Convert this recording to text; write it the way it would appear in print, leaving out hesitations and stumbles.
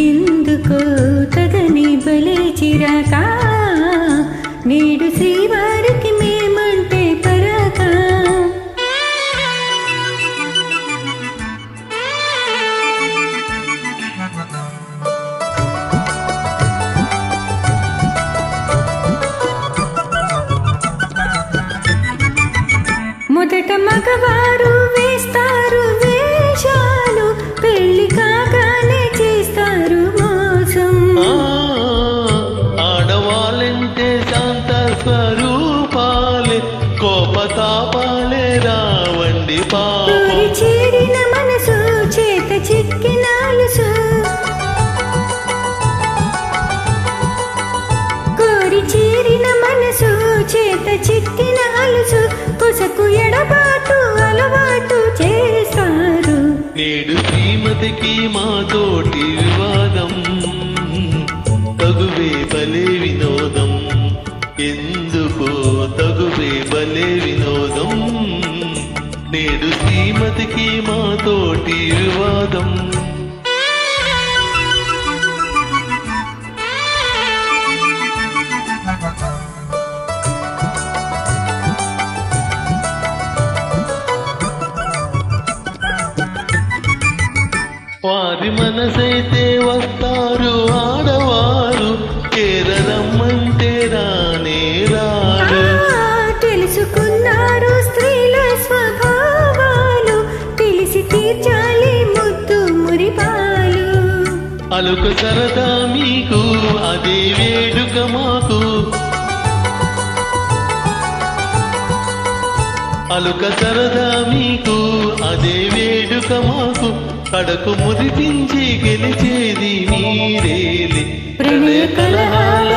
ఎందుకో తగని బలే చిరాక నేడు శ్రీవారికి మేమంటే పరాక మొదట మగవారు వేస్తారు వేషాలు పెళ్లి కాగానే చేస్తారు మోసం ఆడవాళ్ళంటే శాంత స్వరూపాలే కోపతాపాలే రావండి కోరి చేరిన మనసు చేత చిక్కిన అలుసు కోరి చేరిన మనసు చేత చిక్కిన అలుసు కొసకు ఎడబాటు అలవాటు చేస్తారు నేడు శ్రీమతికి మాతోటి వివాదం తగువే బలే వినోదం ఎందుకో తగువే బలే వినోదం నేడు శ్రీమతికి మాతోటి వివాదం వారి మనసైతే వస్తారు ఆడవారు చేరరమ్మంటే రానే రారు తెలుసుకున్నారు స్త్రీల స్వభావాలు తెలిసి తీర్చాలి ముద్దు మురిపాలు అలుక సరదా మీకు అదే వేడుక మాకు అలుక సరదా మీకు అదే వేడుక మాకు కడకు మురిపించి గెలిచేది మీరేలే ప్రణయ కలహాల